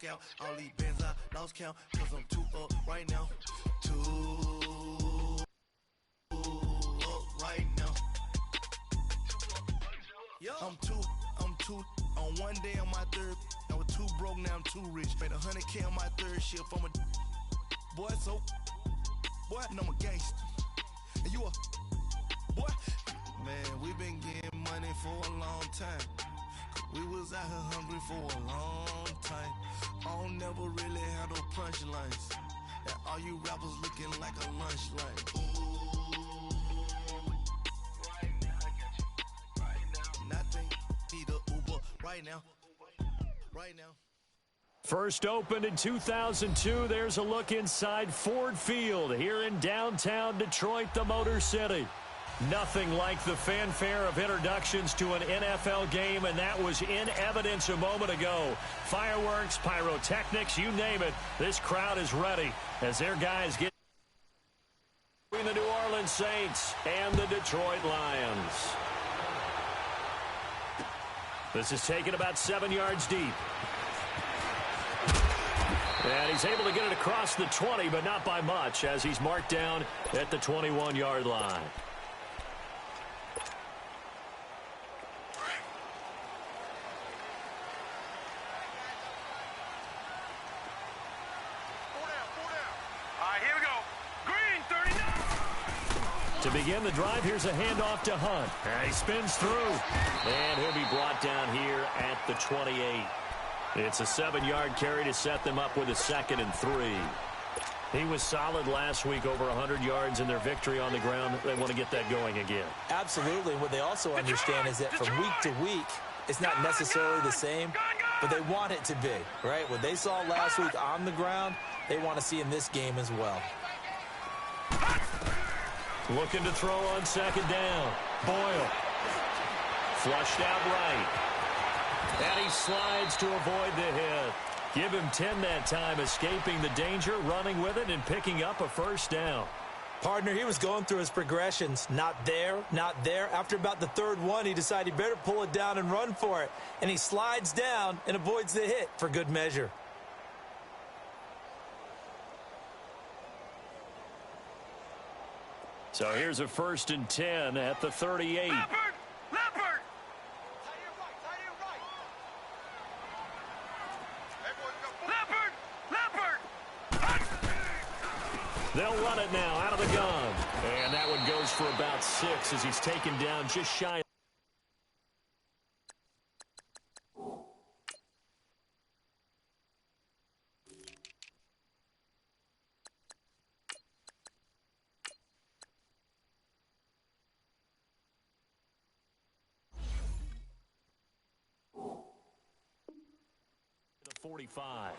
walk out. All these bands I lost count, cause I'm too up right now. Too up right now. I'm too on one day on my third. I was too broke, now I'm too rich. Made 100K on my third shift. I'm a boy, so boy, and I'm a gangster. And you a boy. Man, we been getting money for a long time. We was out here hungry for a long time. I don't never really have no punchlines. And all you rappers looking like a lunch line. Right now, I got you. Right now. Nothing. Need a Uber right now. Right now. First opened in 2002. There's a look inside Ford Field here in downtown Detroit, the Motor City. Nothing like the fanfare of introductions to an NFL game, and that was in evidence a moment ago. Fireworks, pyrotechnics, you name it. This crowd is ready as their guys get between the New Orleans Saints and the Detroit Lions. This is taken about 7 yards deep. And he's able to get it across the 20, but not by much, as he's marked down at the 21-yard line. To begin the drive, here's a handoff to Hunt. And he spins through. And he'll be brought down here at the 28. It's a 7-yard carry to set them up with a 2nd and 3. He was solid last week, over 100 yards in their victory on the ground. They want to get that going again. Absolutely. What they also understand is that from week to week, it's not necessarily the same, but they want it to be, right? What they saw last week on the ground, they want to see in this game as well. Looking to throw on 2nd down. Boyle. Flushed out right. And he slides to avoid the hit. Give him 10 that time, escaping the danger, running with it, and picking up a 1st down. Partner, he was going through his progressions. Not there, not there. After about the 3rd one, he decided he better pull it down and run for it. And he slides down and avoids the hit for good measure. So here's a 1st and 10 at the 38. Leopard! Leopard! Leopard! They'll run it now out of the gun. And that one goes for about 6 as he's taken down just shy. The 45.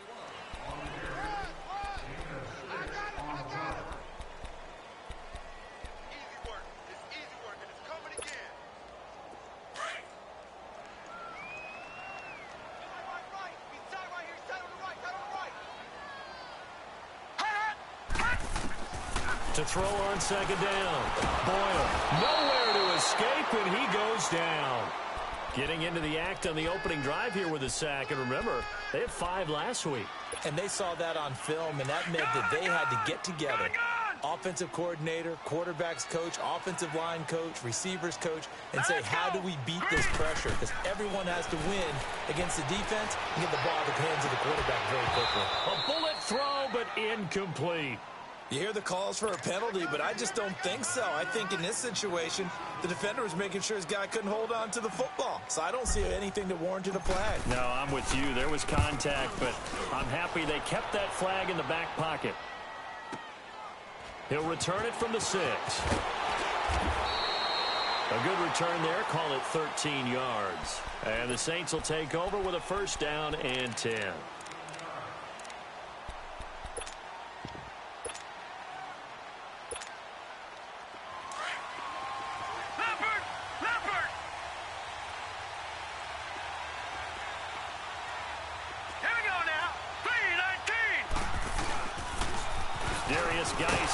To throw on 2nd down. Boyle nowhere to escape, and he goes down. Getting into the act on the opening drive here with a sack. And remember, they had 5 last week. And they saw that on film, and that meant that they had to get together. Offensive coordinator, quarterbacks coach, offensive line coach, receivers coach, and say, how do we beat this pressure? Because everyone has to win against the defense and get the ball in the hands of the quarterback very quickly. A bullet throw, but incomplete. You hear the calls for a penalty, but I just don't think so. I think in this situation, the defender was making sure his guy couldn't hold on to the football. So I don't see anything that warranted a flag. No, I'm with you. There was contact, but I'm happy they kept that flag in the back pocket. He'll return it from the 6. A good return there. Call it 13 yards. And the Saints will take over with a 1st down and 10.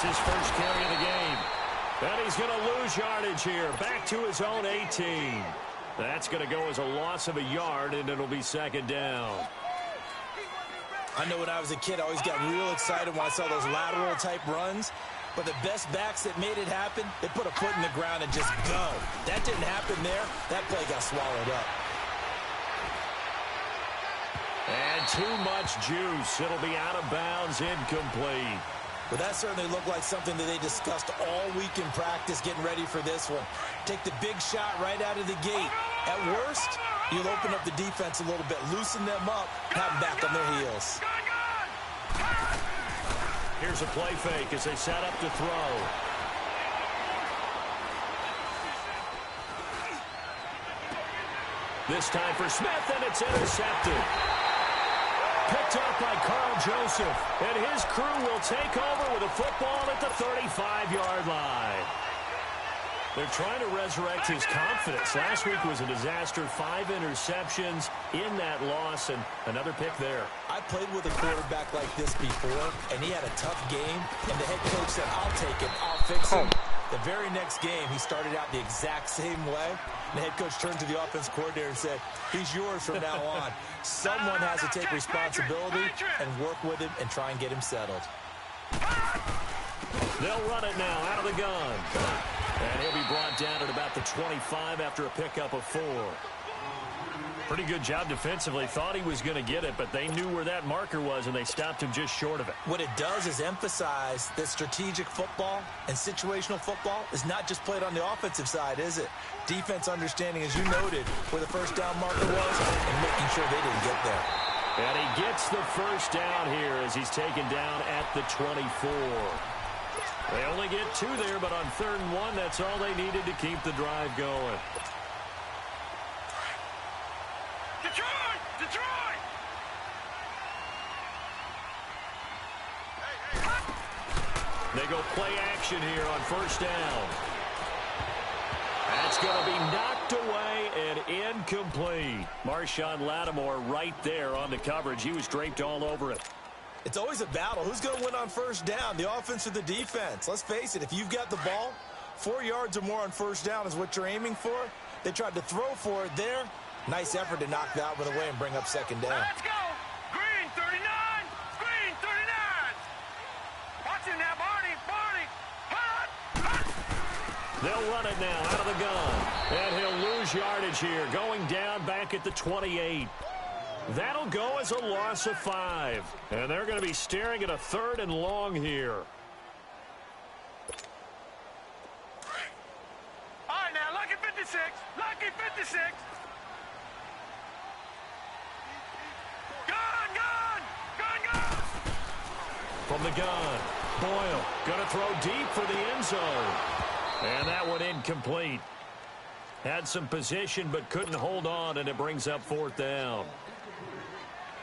His first carry of the game. And he's going to lose yardage here. Back to his own 18. That's going to go as a loss of a yard, and it'll be 2nd down. I know when I was a kid, I always got real excited when I saw those lateral-type runs. But the best backs that made it happen, they put a foot in the ground and just go. That didn't happen there. That play got swallowed up. And too much juice. It'll be out of bounds, incomplete. Well, that certainly looked like something that they discussed all week in practice getting ready for this one. Take the big shot right out of the gate. At worst, you'll open up the defense a little bit, loosen them up, have them back on their heels. Here's a play fake as they set up to throw. This time for Smith, and it's intercepted. Picked up by Carl Joseph, and his crew will take over with a football at the 35-yard line. They're trying to resurrect his confidence. Last week was a disaster. 5 interceptions in that loss, and another pick there. I played with a quarterback like this before, and he had a tough game, and the head coach said, I'll take him, I'll fix him. The very next game, he started out the exact same way. The head coach turned to the offense coordinator and said, he's yours from now on. Someone has to take responsibility and work with him and try and get him settled. They'll run it now out of the gun. And he'll be brought down at about the 25 after a pickup of 4. Pretty good job defensively. Thought he was going to get it, but they knew where that marker was, and they stopped him just short of it. What it does is emphasize that strategic football and situational football is not just played on the offensive side, is it? Defense understanding, as you noted, where the first down marker was and making sure they didn't get there. And he gets the first down here as he's taken down at the 24. They only get 2 there, but on 3rd and 1, that's all they needed to keep the drive going. Detroit! Detroit! They go play action here on 1st down. That's going to be knocked away and incomplete. Marshawn Lattimore right there on the coverage. He was draped all over it. It's always a battle. Who's going to win on 1st down, the offense or the defense? Let's face it, if you've got the ball, 4 yards or more on 1st down is what you're aiming for. They tried to throw for it there. Nice effort to knock that one away and bring up 2nd down. Let's go! Green 39! Green 39! Watch him now, Barney! Barney! Hot! Hot! They'll run it now out of the gun. And he'll lose yardage here, going down back at the 28. That'll go as a loss of 5. And they're going to be staring at a 3rd and long here. All right, now, lucky 56. Lucky 56. Gun, gun! Gun, gun! From the gun, Boyle going to throw deep for the end zone. And that one incomplete. Had some position but couldn't hold on, and it brings up 4th down.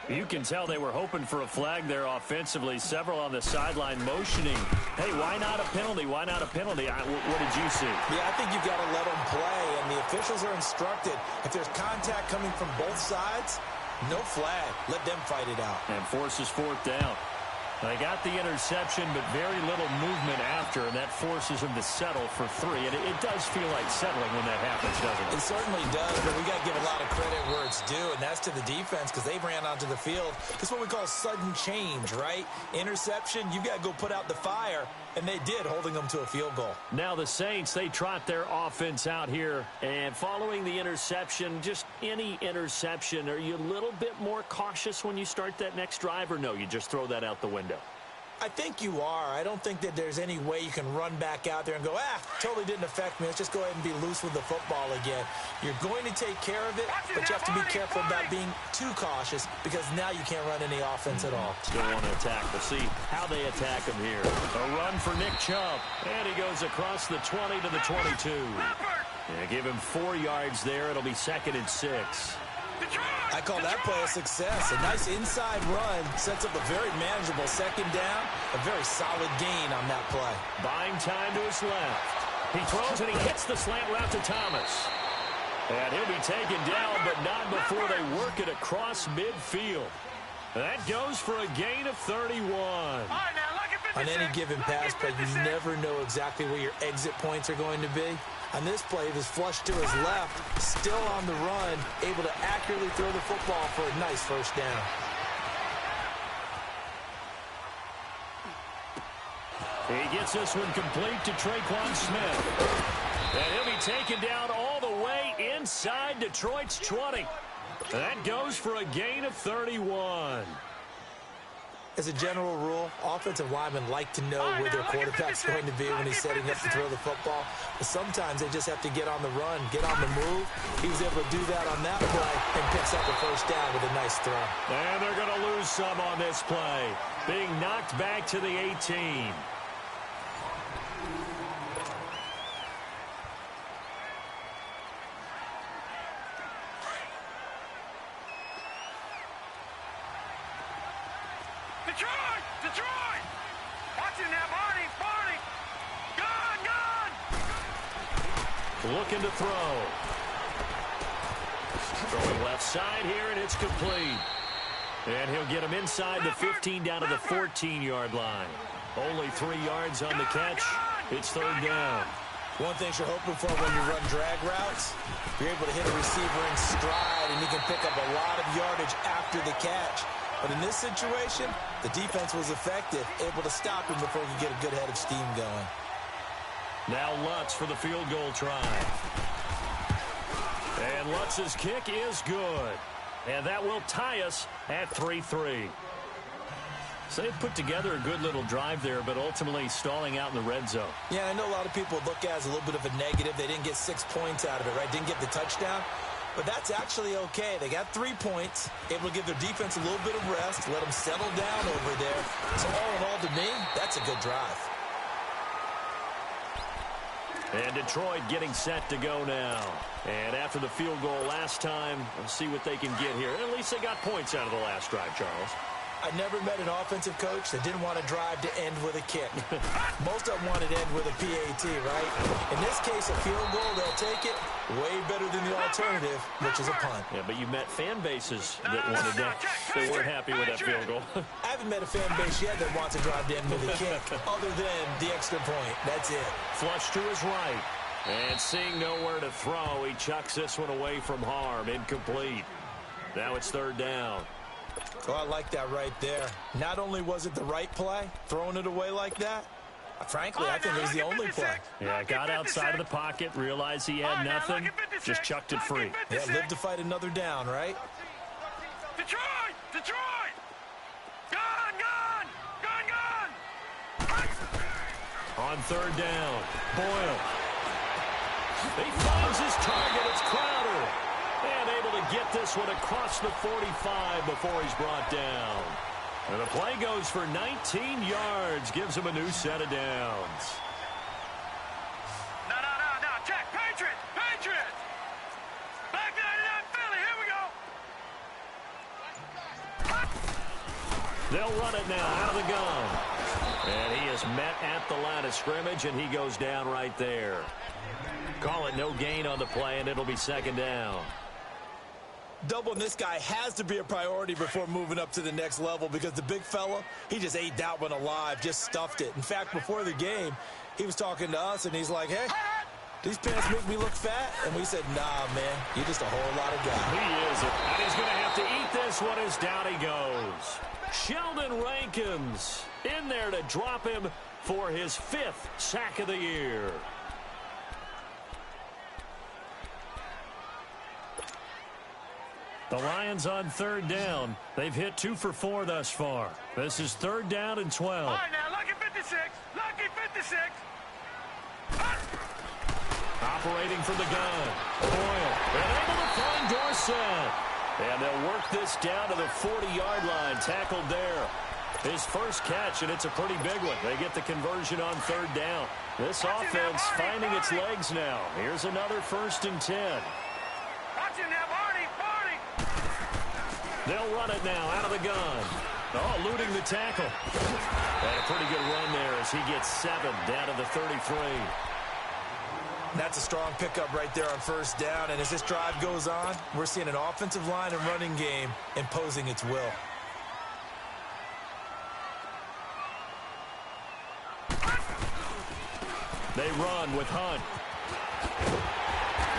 You can tell they were hoping for a flag there offensively. Several on the sideline motioning. Hey, why not a penalty? Why not a penalty? What did you see? Yeah, I think you've got to let them play, and the officials are instructed. If there's contact coming from both sides, no flag. Let them fight it out. And forces 4th down. They got the interception, but very little movement after, and that forces them to settle for 3. And it does feel like settling when that happens, doesn't it? It certainly does, but we got to give a lot of credit where it's due, and that's to the defense because they ran onto the field. It's what we call sudden change, right? Interception, you got to go put out the fire, and they did, holding them to a field goal. Now the Saints, they trot their offense out here, and following the interception, just any interception, are you a little bit more cautious when you start that next drive, or no, you just throw that out the window? I think you are. I don't think that there's any way you can run back out there and go, totally didn't affect me. Let's just go ahead and be loose with the football again. You're going to take care of it, but you have to be careful about being too cautious because now you can't run any offense at all. Still want to attack. We'll see how they attack him here. A run for Nick Chubb, and he goes across the 20 to the 22. Yeah, give him 4 yards there. It'll be 2nd and 6. I call that play a success. A nice inside run sets up a very manageable 2nd down. A very solid gain on that play. Buying time to his left. He throws and he hits the slant route to Thomas. And he'll be taken down, but not before they work it across midfield. That goes for a gain of 31. On any given pass play, you never know exactly where your exit points are going to be. On this play, it was flushed to his left, still on the run, able to accurately throw the football for a nice 1st down. He gets this one complete to Traquan Smith. And he'll be taken down all the way inside Detroit's 20. That goes for a gain of 31. As a general rule, offensive linemen like to know where their quarterback's going to be when he's setting up to throw the football. But sometimes they just have to get on the run, get on the move. He was able to do that on that play and picks up a first down with a nice throw. And they're going to lose some on this play, being knocked back to the 18. Detroit! Watching that, Barney! Gun! Looking to throw. Throwing left side here, and it's complete. And he'll get him inside the 15 down to the 14-yard line. Only 3 yards on the catch. It's third down. One thing you're hoping for when you run drag routes, you're able to hit a receiver in stride, and you can pick up a lot of yardage after the catch. But in this situation, the defense was effective, able to stop him before he could get a good head of steam going. Now Lutz for the field goal try. And Lutz's kick is good. And that will tie us at 3-3. So they put together a good little drive there, but ultimately stalling out in the red zone. Yeah, I know a lot of people look at it as a little bit of a negative. They didn't get 6 points out of it, right? Didn't get the touchdown. But that's actually okay. They got 3 points, able to give their defense a little bit of rest, let them settle down over there. So all in all, to me, that's a good drive. And Detroit getting set to go now. And after the field goal last time, we'll see what they can get here. At least they got points out of the last drive, Charles. I never met an offensive coach that didn't want to drive to end with a kick. Most of them wanted to end with a PAT, right? In this case, a field goal, they'll take it. Way better than the alternative, which is a punt. Yeah, but you met fan bases that wanted that. They weren't happy with that field goal. I haven't met a fan base yet that wants to drive to end with a kick, other than the extra point. That's it. Flush to his right. And seeing nowhere to throw, he chucks this one away from harm. Incomplete. Now it's third down. Oh, I like that right there. Not only was it the right play, throwing it away like that, frankly, I think it was the only play. Yeah, got outside of the pocket, realized he had nothing, just chucked it free. Yeah, lived to fight another down, right? Detroit! Gun! On third down, Boyle. He finds his target, it's Crowder. And able to get this one across the 45 before he's brought down. And the play goes for 19 yards, gives him a new set of downs. No, check, Patriots! Back 99 Philly, here we go! They'll run it now out of the gun. And he is met at the line of scrimmage, and he goes down right there. Call it no gain on the play, and it'll be second down. Doubling this guy has to be a priority before moving up to the next level, because the big fella, he just ate that one alive, just stuffed it. In fact, before the game, he was talking to us, and he's like, hey, these pants make me look fat? And we said, nah, man, you're just a whole lot of guy. He is. And he's going to have to eat this one as down he goes. Sheldon Rankins in there to drop him for his 5th sack of the year. The Lions on third down. They've hit 2 for 4 thus far. This is third down and 12. All right, now, lucky 56. Operating from the gun. Boyle. And able to find Dorsett. And they'll work this down to the 40-yard line. Tackled there. His first catch, and it's a pretty big one. They get the conversion on third down. This offense finding its legs now. Here's another 1st and 10. Watching now, Barney. They'll run it now out of the gun. Oh, eluding the tackle. And a pretty good run there as he gets 7 down to the 33. That's a strong pickup right there on first down. And as this drive goes on, we're seeing an offensive line and running game imposing its will. They run with Hunt.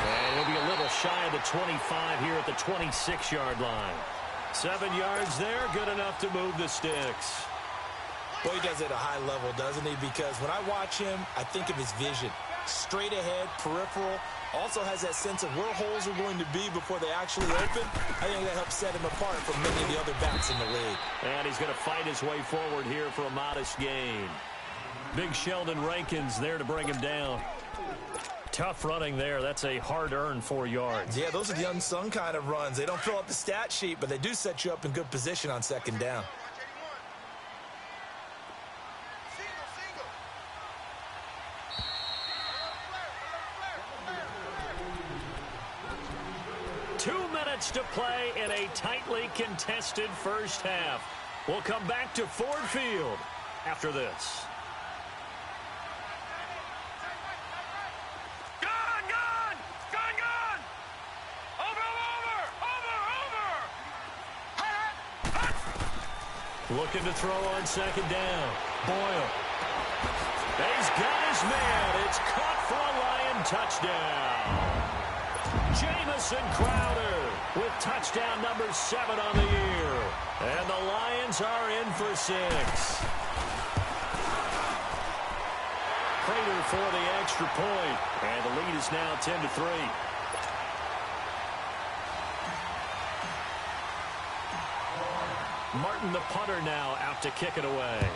And he'll be a little shy of the 25 here at the 26-yard line. 7 yards there, good enough to move the sticks. Well, he does it at a high level, doesn't he? Because when I watch him, I think of his vision. Straight ahead, peripheral. Also has that sense of where holes are going to be before they actually open. I think that helps set him apart from many of the other backs in the league. And he's going to fight his way forward here for a modest gain. Big Sheldon Rankins there to bring him down. Tough running there. That's a hard-earned 4 yards. Yeah, those are the unsung kind of runs. They don't fill up the stat sheet, but they do set you up in good position on second down. To play in a tightly contested first half. We'll come back to Ford Field after this. Gun, gun! Gun, gun! Over! Looking to throw on second down. Boyle. He's got his man. It's caught for a Lion touchdown. Jamison Crowder with touchdown number 7 on the year. And the Lions are in for 6. Prater for the extra point. And the lead is now 10-3. Martin, the punter, now out to kick it away.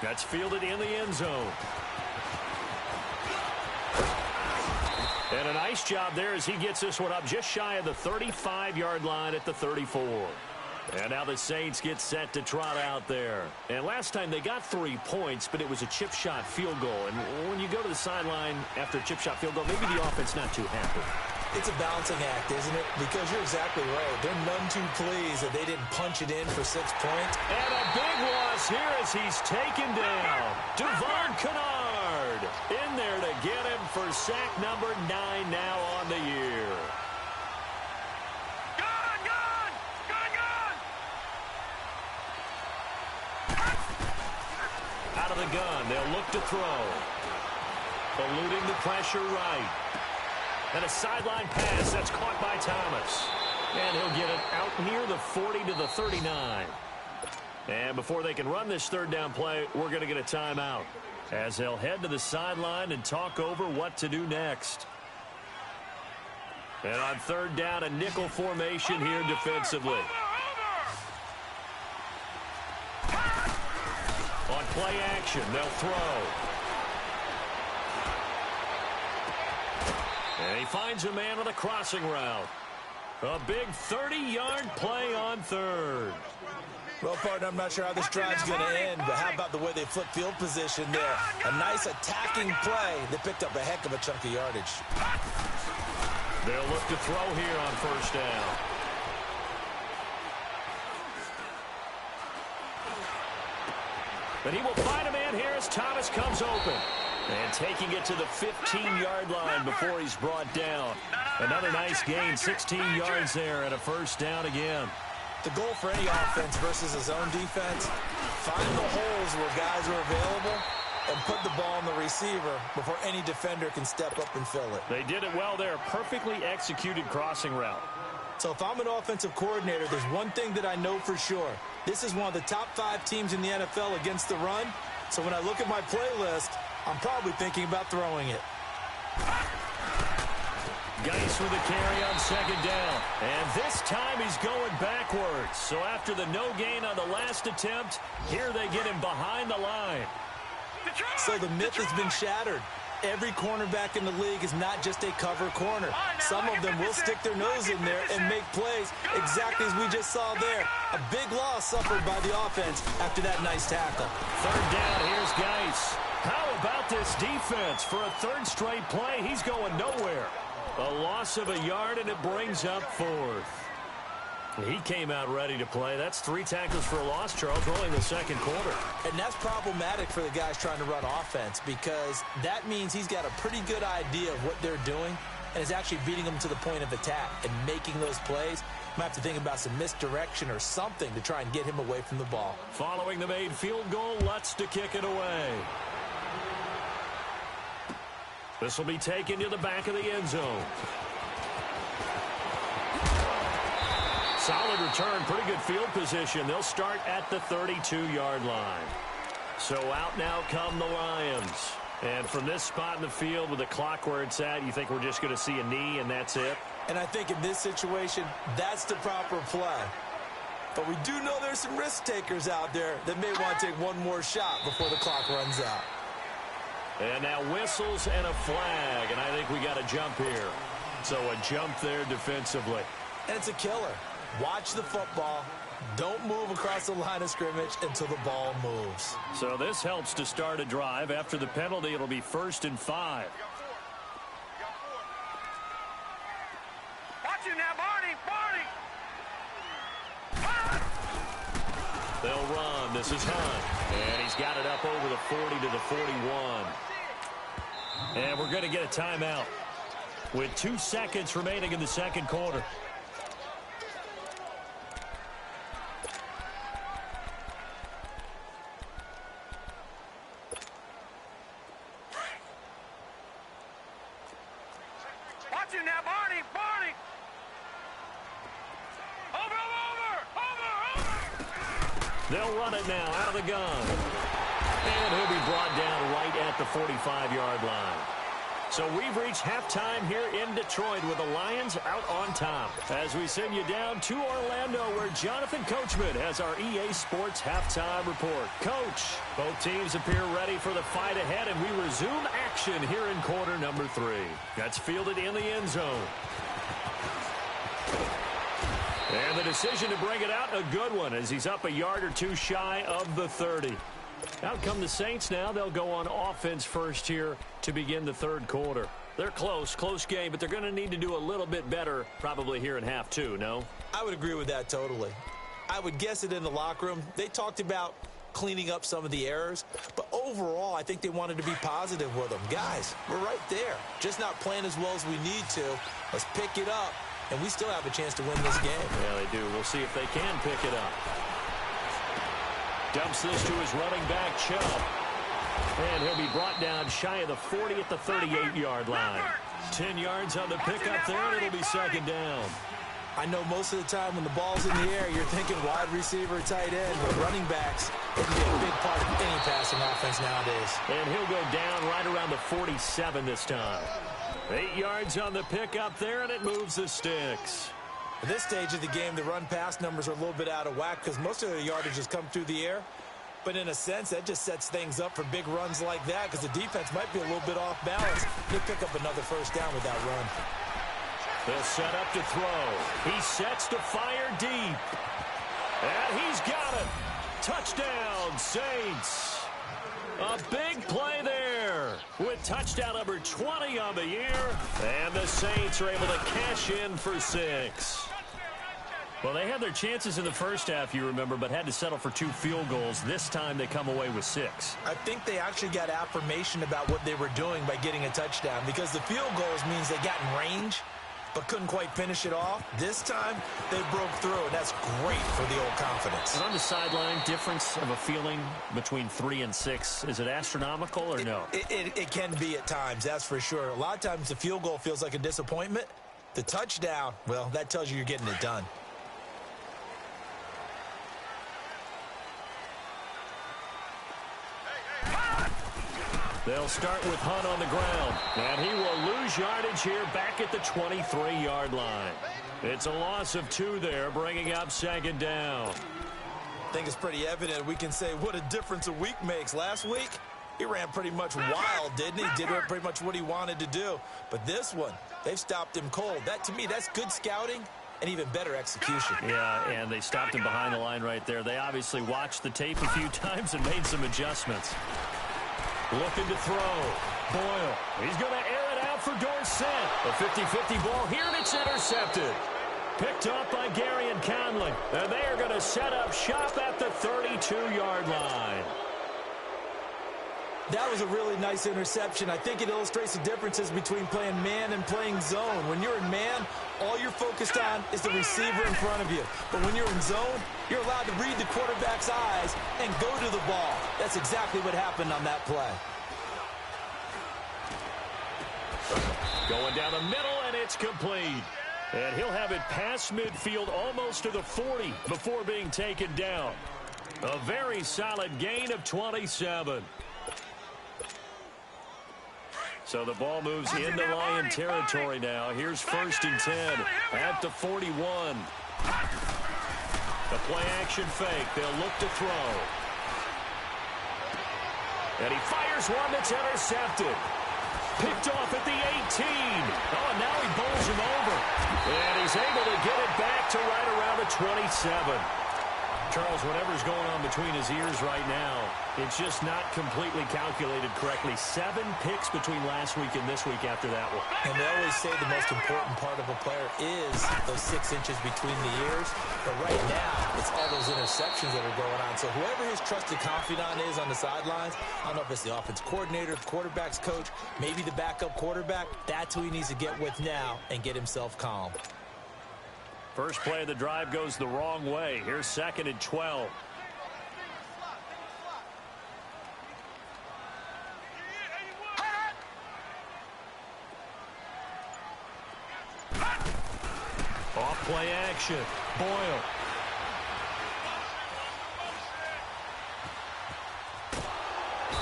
That's fielded in the end zone. And a nice job there as he gets this one up just shy of the 35-yard line at the 34. And now the Saints get set to trot out there. And last time they got 3 points, but it was a chip shot field goal. And when you go to the sideline after a chip shot field goal, maybe the offense not too happy. It's a balancing act, isn't it? Because you're exactly right. They're none too pleased that they didn't punch it in for 6 points. And a big loss here as he's taken down. Devon Kennard in there to get him for sack number 9 now on the year. Gun, gun! Gun, gun! Out of the gun, they'll look to throw. Eluding the pressure right. And a sideline pass that's caught by Thomas. And he'll get it out near the 40 to the 39. And before they can run this third down play, we're going to get a timeout as they'll head to the sideline and talk over what to do next. And on third down, a nickel formation here defensively. On play action, they'll throw. And he finds a man with a crossing route. A big 30-yard play on third. Well, partner, I'm not sure how this drive's going to end, but how about the way they flip field position there? A nice attacking play. They picked up a heck of a chunk of yardage. They'll look to throw here on first down. But he will find a man here as Thomas comes open. And taking it to the 15-yard line before he's brought down. Another nice gain, 16 yards there, and a first down again. The goal for any offense versus a zone defense, find the holes where guys are available and put the ball on the receiver before any defender can step up and fill it. They did it well there. Perfectly executed crossing route. So if I'm an offensive coordinator, there's one thing that I know for sure. This is one of the top 5 teams in the NFL against the run. So when I look at my playlist, I'm probably thinking about throwing it. Geis with a carry on second down. And this time he's going backwards. So after the no gain on the last attempt, here they get him behind the line. So the myth has been shattered. Every cornerback in the league is not just a cover corner. Some of them will stick their nose in there and make plays exactly as we just saw there. A big loss suffered by the offense after that nice tackle. Third down, here's Geis. How about this defense? For a third straight play, he's going nowhere. A loss of a yard, and it brings up fourth. He came out ready to play. That's 3 tackles for a loss, Charles, rolling the second quarter. And that's problematic for the guys trying to run offense because that means he's got a pretty good idea of what they're doing and is actually beating them to the point of attack and making those plays. Might have to think about some misdirection or something to try and get him away from the ball. Following the made field goal, Lutz to kick it away. This will be taken to the back of the end zone. Solid return, pretty good field position. They'll start at the 32-yard line. So out now come the Lions. And from this spot in the field with the clock where it's at, you think we're just going to see a knee and that's it? And I think in this situation, that's the proper play. But we do know there's some risk takers out there that may want to take one more shot before the clock runs out. And now whistles and a flag, and I think we got a jump here. So a jump there defensively. And it's a killer. Watch the football. Don't move across the line of scrimmage until the ball moves. So this helps to start a drive. After the penalty, it'll be 1st and 5. Watch you now, Barney! They'll run. This is Hunt. And he's got it up over the 40 to the 41. And we're going to get a timeout with 2 seconds remaining in the second quarter. Watch you now, Barney! Over! They'll run it now out of the gun. And he'll be brought down right at the 45-yard line. So we've reached halftime here in Detroit with the Lions out on top. As we send you down to Orlando where Jonathan Coachman has our EA Sports halftime report. Coach, both teams appear ready for the fight ahead, and we resume action here in quarter number 3. That's fielded in the end zone. And the decision to bring it out, a good one, as he's up a yard or two shy of the 30. Out come the Saints now. They'll go on offense first here to begin the third quarter. They're close game, but they're going to need to do a little bit better probably here in half 2, no? I would agree with that totally. I would guess it in the locker room. They talked about cleaning up some of the errors, but overall, I think they wanted to be positive with them. Guys, we're right there. Just not playing as well as we need to. Let's pick it up, and we still have a chance to win this game. Yeah, they do. We'll see if they can pick it up. Dumps this to his running back, Chubb. And he'll be brought down shy of the 40 at the 38-yard line. 10 yards on the pickup there, and it'll be second down. I know most of the time when the ball's in the air, you're thinking wide receiver, tight end, but running backs can be a big part of any passing offense nowadays. And he'll go down right around the 47 this time. 8 yards on the pickup there, and it moves the sticks. At this stage of the game, the run-pass numbers are a little bit out of whack because most of the yardage has come through the air. But in a sense, that just sets things up for big runs like that because the defense might be a little bit off balance. They pick up another first down with that run. They'll set up to throw. He sets to fire deep. And he's got it. Touchdown, Saints. A big play there with touchdown number 20 on the year. And the Saints are able to cash in for 6. Well, they had their chances in the first half, you remember, but had to settle for 2 field goals. This time they come away with 6. I think they actually got affirmation about what they were doing by getting a touchdown because the field goals means they got in range but couldn't quite finish it off. This time, they broke through, and that's great for the old confidence. And on the sideline, difference of a feeling between 3 and 6, is it astronomical or no? It can be at times, that's for sure. A lot of times the field goal feels like a disappointment. The touchdown, well, that tells you you're getting it done. They'll start with Hunt on the ground, and he will lose yardage here back at the 23-yard line. It's a loss of 2 there, bringing up second down. I think it's pretty evident we can say what a difference a week makes. Last week, he ran pretty much wild, didn't he? Did pretty much what he wanted to do. But this one, they've stopped him cold. That, to me, that's good scouting and even better execution. Yeah, and they stopped him behind the line right there. They obviously watched the tape a few times and made some adjustments. Looking to throw. Boyle. He's going to air it out for Dorsett. A 50-50 ball here, and it's intercepted. Picked up by Gary and Conley. And they are going to set up shop at the 32-yard line. That was a really nice interception. I think it illustrates the differences between playing man and playing zone. When you're in man, all you're focused on is the receiver in front of you. But when you're in zone, you're allowed to read the quarterback's eyes and go to the ball. That's exactly what happened on that play. Going down the middle, and it's complete. And he'll have it past midfield almost to the 40 before being taken down. A very solid gain of 27. So the ball moves into Lion territory now. Here's 1st and 10 at the 41. The play action fake. They'll look to throw. And he fires one that's intercepted. Picked off at the 18. Oh, and now he bowls him over. And he's able to get it back to right around the 27. Charles, whatever's going on between his ears right now, it's just not completely calculated correctly. 7 picks between last week and this week after that one. And they always say the most important part of a player is those 6 inches between the ears. But right now, it's all those interceptions that are going on. So whoever his trusted confidant is on the sidelines, I don't know if it's the offense coordinator, the quarterback's coach, maybe the backup quarterback, that's who he needs to get with now and get himself calm. First play of the drive goes the wrong way. Here's 2nd and 12. Off play action. Boyle.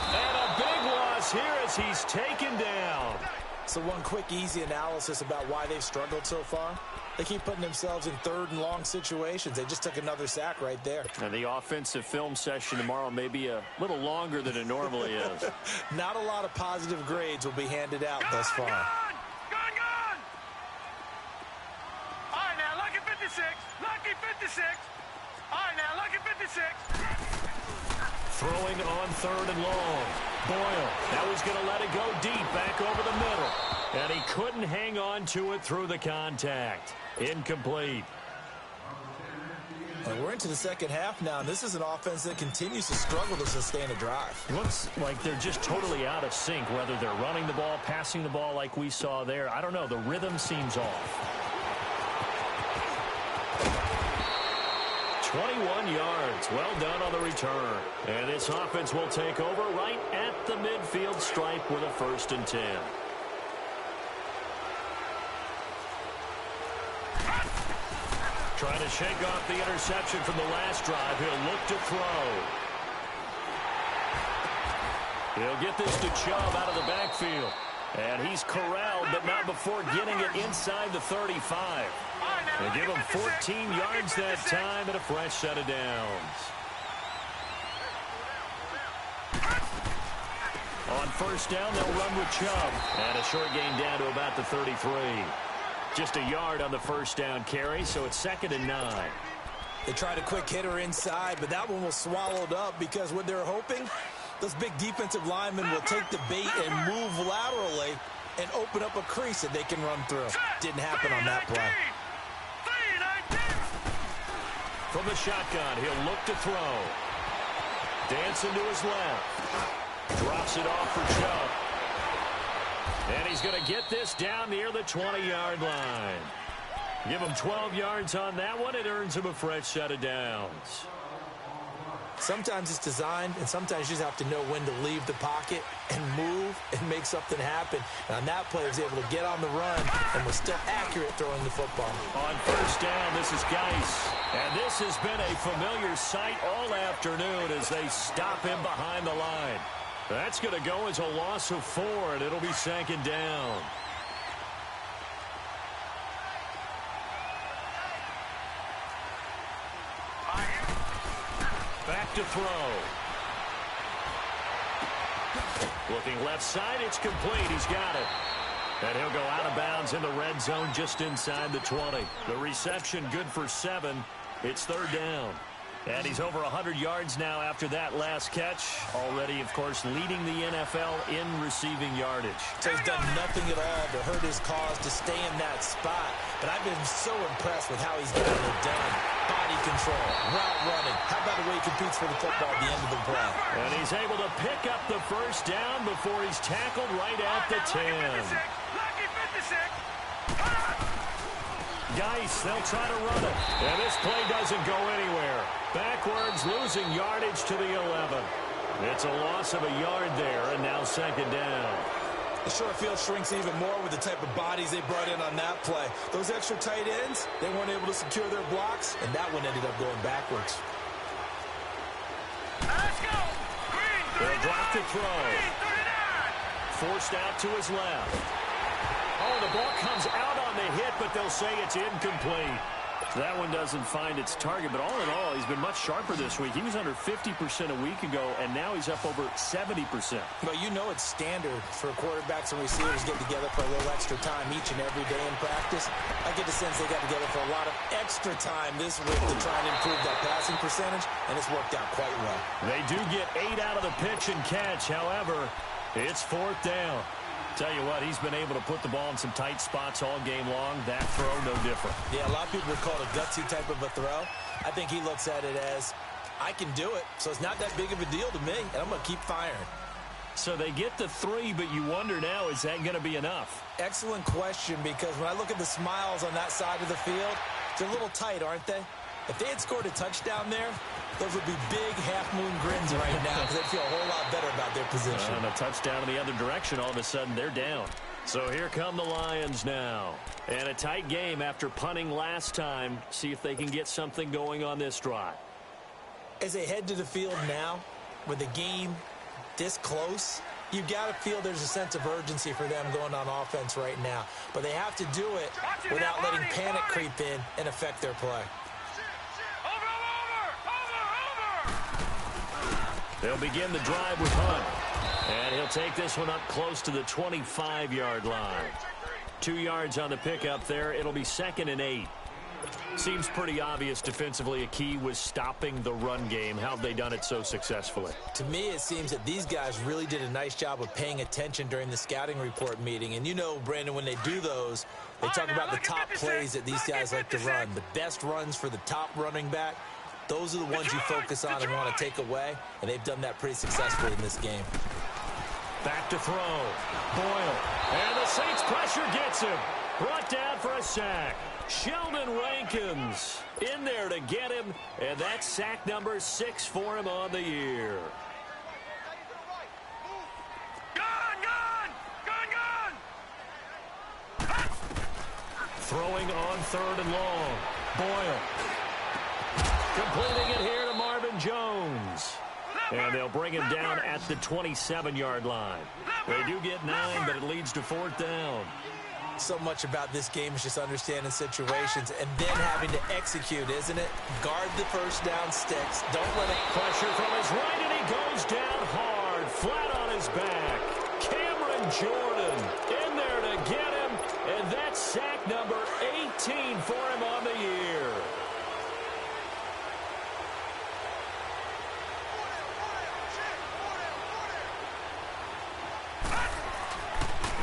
And a big loss here as he's taken down. So one quick, easy analysis about why they've struggled so far. They keep putting themselves in 3rd and long situations. They just took another sack right there. And the offensive film session tomorrow may be a little longer than it normally is. Not a lot of positive grades will be handed out thus far. Gone! All right, now, lucky 56. Lucky 56. All right, now, lucky 56. Throwing on 3rd and long. Boyle. Now he's going to let it go deep back over the middle. And he couldn't hang on to it through the contact. Incomplete. And we're into the second half now, and this is an offense that continues to struggle to sustain a drive. It looks like they're just totally out of sync, whether they're running the ball, passing the ball like we saw there. I don't know. The rhythm seems off. 21 yards. Well done on the return. And this offense will take over right at the midfield stripe with a 1st and 10. Trying to shake off the interception from the last drive. He'll look to throw. He'll get this to Chubb out of the backfield. And he's corralled, but not before getting it inside the 35. They give him 14 yards that time and a fresh set of downs. On 1st down, they'll run with Chubb. And a short gain down to about the 33. Just a yard on the 1st down carry, so it's 2nd and 9. They tried a quick hitter inside, but that one was swallowed up because what they're hoping, those big defensive linemen will take the bait and move laterally and open up a crease that they can run through. Didn't happen on that play. From the shotgun, he'll look to throw. Dancing to his left. Drops it off for Chubb. And he's going to get this down near the 20-yard line. Give him 12 yards on that one. It earns him a fresh set of downs. Sometimes it's designed, and sometimes you just have to know when to leave the pocket and move and make something happen. And on that play, he was able to get on the run and was still accurate throwing the football. On 1st down, this is Geis. And this has been a familiar sight all afternoon as they stop him behind the line. That's going to go as a loss of 4, and it'll be 2nd down. Back to throw. Looking left side, it's complete. He's got it. And he'll go out of bounds in the red zone just inside the 20. The reception good for 7. It's 3rd down. And he's over 100 yards now after that last catch. Already, of course, leading the NFL in receiving yardage. So he's done nothing at all to hurt his cause to stay in that spot. But I've been so impressed with how he's gotten it done. Body control, route running. How about the way he competes for the football at the end of the play? And he's able to pick up the 1st down before he's tackled right at the 10. Lucky 56. Geis, they'll try to run it. And this play doesn't go anywhere. Backwards, losing yardage to the 11. It's a loss of a yard there, and now 2nd down. The short field shrinks even more with the type of bodies they brought in on that play. Those extra tight ends, they weren't able to secure their blocks, and that one ended up going backwards. Let's go. Green, They'll drop to throw. Green, 39. Forced out to his left. Oh, the ball comes out on the hit, but they'll say it's incomplete. That one doesn't find its target, but all in all, he's been much sharper this week. He was under 50% a week ago, and now he's up over 70%. Well, you know it's standard for quarterbacks and receivers getting together for a little extra time each and every day in practice. I get the sense they got together for a lot of extra time this week to try and improve that passing percentage, and it's worked out quite well. They do get 8 out of the pitch and catch. However, it's 4th down. Tell you what, he's been able to put the ball in some tight spots all game long. That throw, no different. Yeah, a lot of people would call it a gutsy type of a throw. I think he looks at it as, I can do it, so it's not that big of a deal to me, and I'm going to keep firing. So they get the 3, but you wonder now, is that going to be enough? Excellent question, because when I look at the smiles on that side of the field, they're a little tight, aren't they? If they had scored a touchdown there, those would be big half-moon grins right now because they'd feel a whole lot better about their position. And a touchdown in the other direction, all of a sudden they're down. So here come the Lions now. And a tight game after punting last time. See if they can get something going on this drive. As they head to the field now, with the game this close, you've got to feel there's a sense of urgency for them going on offense right now. But they have to do it without letting panic creep in and affect their play. They'll begin the drive with Hunt. And he'll take this one up close to the 25-yard line. 2 yards on the pickup there. It'll be 2nd and 8. Seems pretty obvious defensively a key was stopping the run game. How have they done it so successfully? To me, it seems that these guys really did a nice job of paying attention during the scouting report meeting. And you know, Brandon, when they do those, they talk about the top plays that these guys like to run. The best runs for the top running back. Those are the ones you focus on and want to take away, and they've done that pretty successfully in this game. Back to throw. Boyle. And the Saints pressure gets him. Brought down for a sack. Sheldon Rankins in there to get him, and that's sack number 6 for him on the year. Throwing on 3rd and long. Boyle. Completing it here to Marvin Jones. And they'll bring him down at the 27-yard line. They do get 9, but it leads to 4th down. So much about this game is just understanding situations and then having to execute, isn't it? Guard the first down sticks. Don't let it pressure from his right, and he goes down hard, flat on his back. Cameron Jordan in there to get him, and that's sack number 18 for him on the year.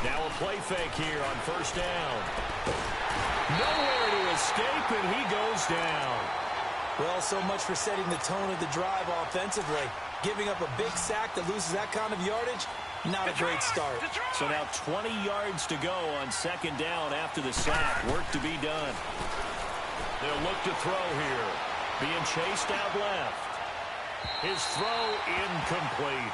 Now a play fake here on 1st down. Nowhere to escape, and he goes down. Well, so much for setting the tone of the drive offensively. Giving up a big sack that loses that kind of yardage, not a great start. So now 20 yards to go on 2nd down after the sack. Work to be done. They'll look to throw here. Being chased out left. His throw incomplete.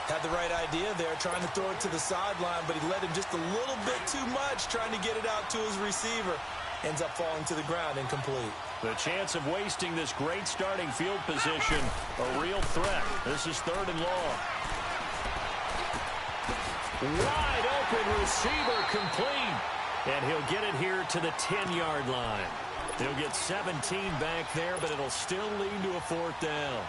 Had the right idea there, trying to throw it to the sideline, but he let him just a little bit too much, trying to get it out to his receiver. Ends up falling to the ground, incomplete. The chance of wasting this great starting field position, a real threat. This is 3rd and long. Wide open receiver complete. And he'll get it here to the 10-yard line. They'll get 17 back there, but it'll still lead to a 4th down.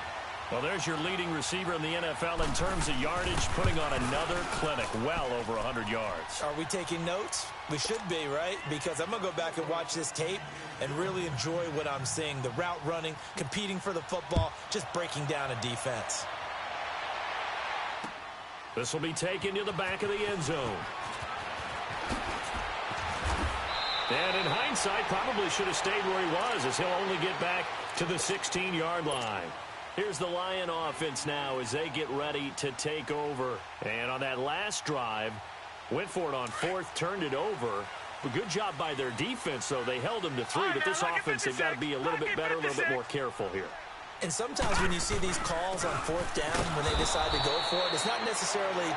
Well, there's your leading receiver in the NFL in terms of yardage, putting on another clinic, well over 100 yards. Are we taking notes? We should be, right? Because I'm going to go back and watch this tape and really enjoy what I'm seeing. The route running, competing for the football, just breaking down a defense. This will be taken to the back of the end zone. And in hindsight, probably should have stayed where he was, as he'll only get back to the 16-yard line. Here's the Lion offense now as they get ready to take over. And on that last drive, went for it on 4th, turned it over. But good job by their defense, though. They held them to 3, but this offense, they've got to be a little bit better, a little bit more careful here. And sometimes when you see these calls on 4th down, when they decide to go for it, it's not necessarily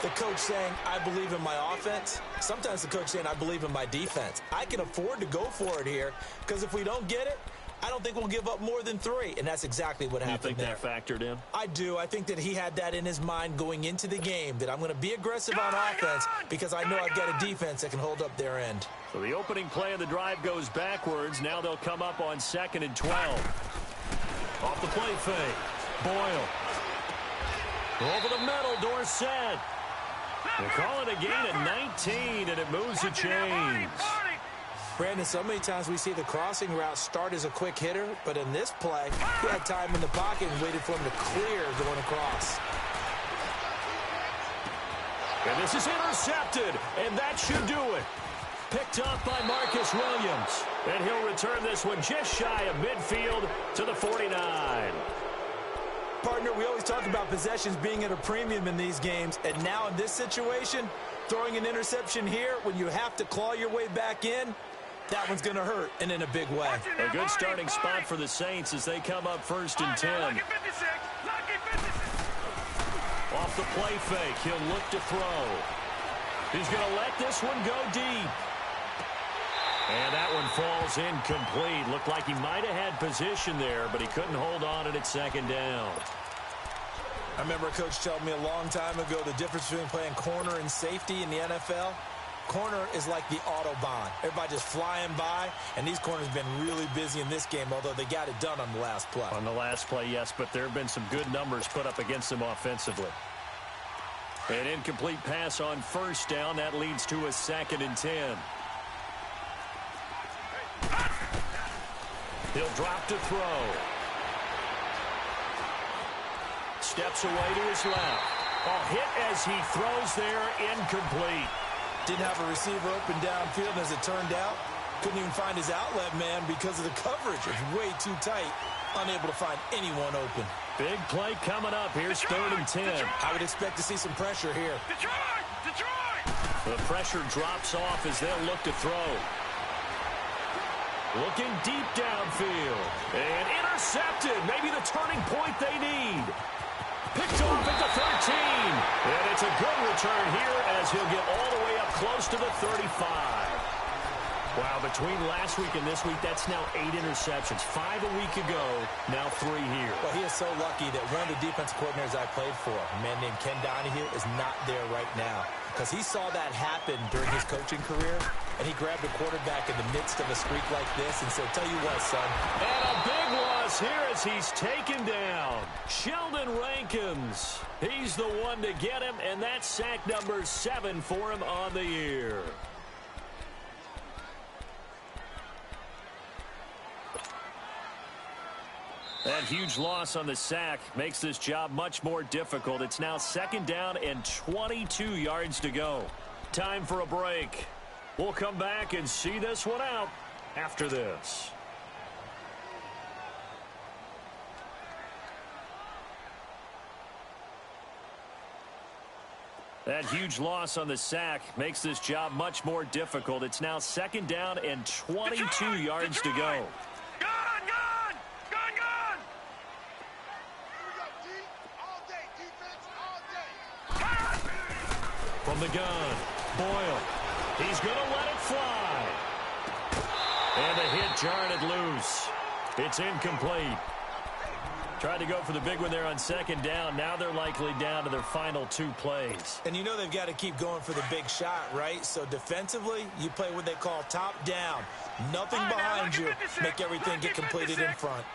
The coach saying, I believe in my offense. Sometimes the coach saying, I believe in my defense. I can afford to go for it here because if we don't get it, I don't think we'll give up more than 3, and that's exactly what happened there. You think that factored in? I do. I think that he had that in his mind going into the game, that I'm going to be aggressive on offense because I know I've got a defense that can hold up their end. So the opening play of the drive goes backwards. Now they'll come up on 2nd and 12. Off the play fake. Boyle. Over the middle, Dorsett. They call it a gain of 19, and it moves the chains. Brandon, so many times we see the crossing route start as a quick hitter, but in this play, he had time in the pocket and waited for him to clear going across. And this is intercepted, and that should do it. Picked up by Marcus Williams. And he'll return this one just shy of midfield to the 49. Partner, we always talk about possessions being at a premium in these games, and now in this situation, throwing an interception here when you have to claw your way back in, that one's going to hurt, and in a big way. A good starting spot for the Saints as they come up 1st and 10. Off the play fake, he'll look to throw. He's going to let this one go deep. And that one falls incomplete. Looked like he might have had position there, but he couldn't hold on at 2nd down. I remember a coach telling me a long time ago the difference between playing corner and safety in the NFL. Corner is like the Autobahn. Everybody just flying by, and these corners have been really busy in this game, although they got it done on the last play. On the last play, yes, but there have been some good numbers put up against them offensively. An incomplete pass on 1st down. That leads to a 2nd and 10. He'll drop to throw. Steps away to his left. A hit as he throws there, incomplete. Didn't have a receiver open downfield, and as it turned out, couldn't even find his outlet man because of the coverage. It was way too tight, unable to find anyone open. Big play coming up. Here's 3rd and 10. I would expect to see some pressure here. Detroit! The pressure drops off as they'll look to throw. Looking deep downfield. And intercepted. Maybe the turning point they need. Picked off at the 13. And it's a good return here as he'll get all the way up close to the 35. Wow, between last week and this week, that's now 8 interceptions. 5 a week ago, now 3 here. Well, he is so lucky that one of the defense coordinators I played for, a man named Ken Donahue, is not there right now. Because he saw that happen during his coaching career, and he grabbed a quarterback in the midst of a streak like this and said, tell you what, son. And a big loss here as he's taken down. Sheldon Rankins. He's the one to get him, and that's sack number 7 for him on the year. That huge loss on the sack makes this job much more difficult. It's now 2nd down and 22 yards to go. Time for a break. We'll come back and see this one out after this. That huge loss on the sack makes this job much more difficult. It's now 2nd down and 22 yards to go. From the gun, Boyle. He's going to let it fly. And a hit jarred it loose. It's incomplete. Tried to go for the big one there on 2nd down. Now they're likely down to their final 2 plays. And you know they've got to keep going for the big shot, right? So defensively, you play what they call top down. Nothing behind you. Make everything get completed in front.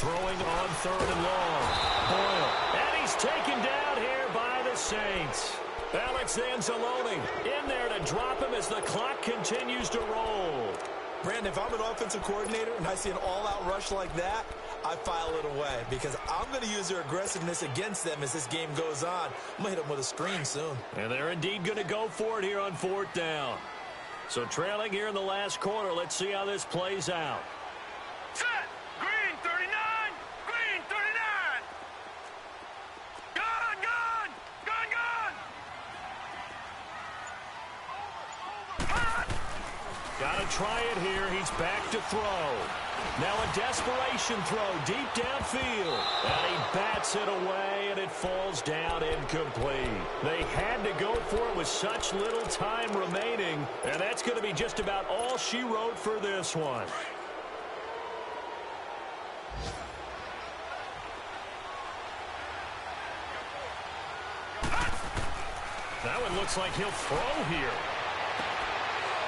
Throwing on 3rd and long. Boyle. And he's taken down here by the Saints. Alex Anzalone in there to drop him as the clock continues to roll. Brandon, if I'm an offensive coordinator and I see an all-out rush like that, I file it away because I'm going to use their aggressiveness against them as this game goes on. I'm going to hit them with a screen soon. And they're indeed going to go for it here on 4th down. So trailing here in the last quarter, let's see how this plays out. Set! Green 39! Green 39! Gun! Gun! Gun! Gun! Got to try it here. He's back to throw. Now a desperation throw deep downfield. And he bats it away, and it falls down incomplete. They had to go for it with such little time remaining, and that's going to be just about all she wrote for this one. That one looks like he'll throw here.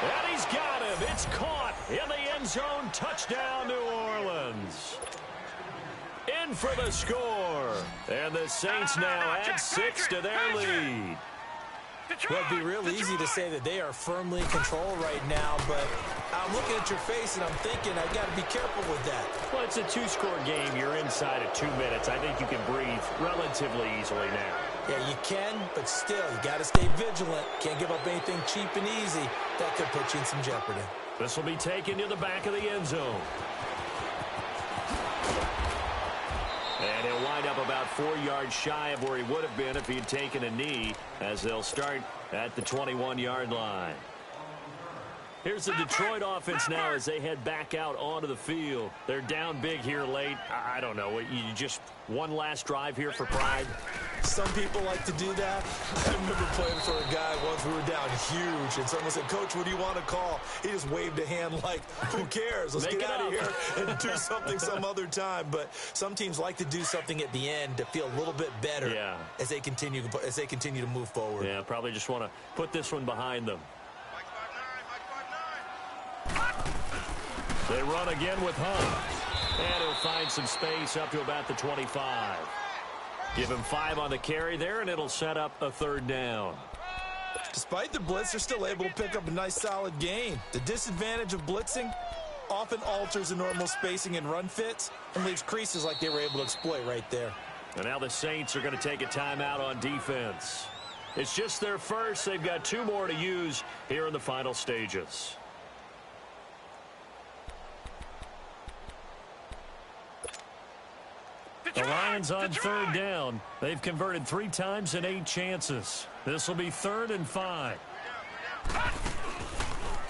And he's got him. It's caught in the end zone. Touchdown, New Orleans. In for the score. And the Saints now add 6 to their lead. Well, it'd be real easy to say that they are firmly in control right now, but I'm looking at your face and I'm thinking I've got to be careful with that. Well, it's a 2-score game. You're inside of 2 minutes. I think you can breathe relatively easily now. Yeah, you can, but still, you got to stay vigilant. Can't give up anything cheap and easy. That could put you in some jeopardy. This will be taken to the back of the end zone. And he'll wind up about 4 yards shy of where he would have been if he had taken a knee, as they'll start at the 21-yard line. Here's the Detroit offense now as they head back out onto the field. They're down big here late. I don't know. You just one last drive here for pride? Some people like to do that. I remember playing for a guy once. We were down huge, and someone said, "Coach, what do you want to call?" He just waved a hand like, who cares? Let's get out of here and do something some other time. But some teams like to do something at the end to feel a little bit better as they continue to move forward. Yeah, probably just want to put this one behind them. They run again with Hunt. And he'll find some space up to about the 25. Give him 5 on the carry there, and it'll set up a 3rd down. Despite the blitz, they're still able to pick up a nice, solid gain. The disadvantage of blitzing often alters the normal spacing and run fits and leaves creases like they were able to exploit right there. And now the Saints are going to take a timeout on defense. It's just their first. They've got 2 more to use here in the final stages. The Lions on 3rd down. They've converted 3 times in 8 chances. This will be 3rd and 5.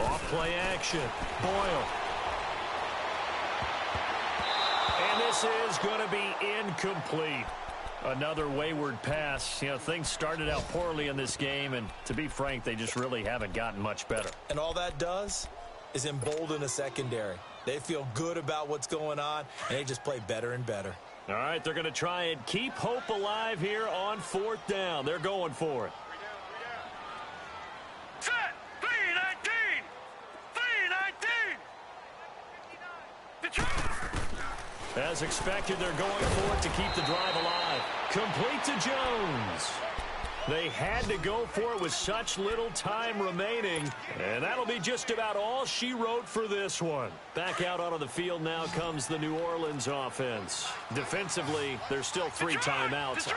Off play action. Boyle. And this is going to be incomplete. Another wayward pass. You know, things started out poorly in this game, and to be frank, they just really haven't gotten much better. And all that does is embolden a secondary. They feel good about what's going on, and they just play better and better. All right, they're going to try and keep hope alive here on 4th down. They're going for it. Set. 3-19. 3-19. As expected, they're going for it to keep the drive alive. Complete to Jones. They had to go for it with such little time remaining, and that'll be just about all she wrote for this one. Back out onto the field now comes the New Orleans offense. Defensively, there's still 3 timeouts.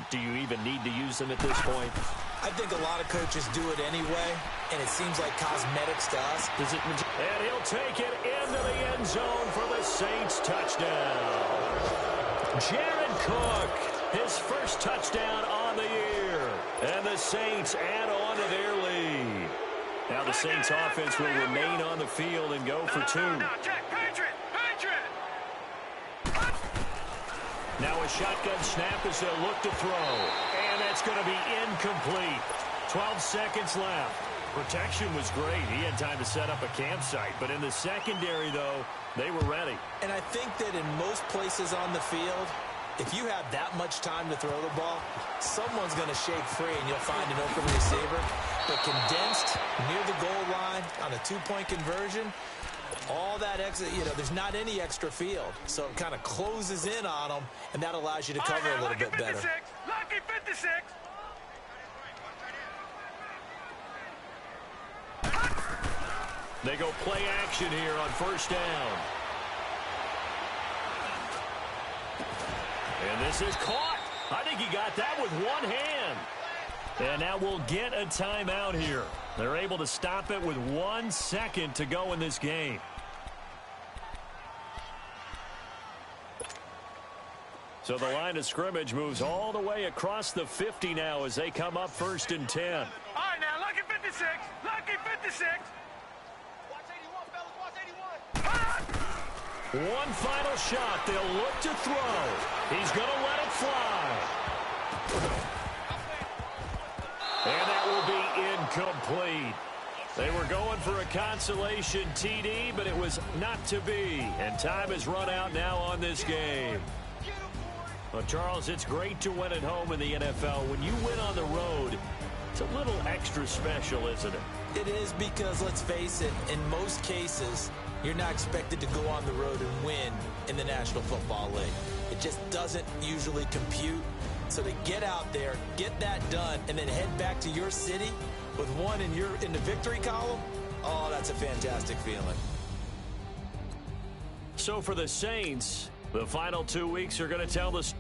Do you even need to use them at this point? I think a lot of coaches do it anyway, and it seems like cosmetics to us. And he'll take it into the end zone for the Saints touchdown. Jared Cook, his first touchdown on the year. And the Saints add on to their lead. Now the Saints offense will remain on the field and go for 2. Now a shotgun snap as they'll look to throw. And that's going to be incomplete. 12 seconds left. Protection was great. He had time to set up a campsite. But in the secondary, though, they were ready. And I think that in most places on the field, if you have that much time to throw the ball, someone's going to shake free and you'll find an open receiver. But condensed near the goal line on a 2-point conversion, all that extra, there's not any extra field. So it kind of closes in on them, and that allows you to cover a little bit better. Lucky 56. They go play action here on 1st down. And this is caught. I think he got that with one hand. And now we'll get a timeout here. They're able to stop it with 1 second to go in this game. So the line of scrimmage moves all the way across the 50 now as they come up 1st and 10. All right, now, lucky 56. Lucky 56. Watch 81, fellas. Watch 81. One final shot. They'll look to throw. He's going to let it fly. And that will be incomplete. They were going for a consolation TD, but it was not to be. And time has run out now on this game. Well, Charles, it's great to win at home in the NFL. When you win on the road, it's a little extra special, isn't it? It is, because, let's face it, in most cases, you're not expected to go on the road and win in the National Football League. It just doesn't usually compute. So to get out there, get that done, and then head back to your city with one in the victory column, oh, that's a fantastic feeling. So for the Saints, the final 2 weeks are going to tell the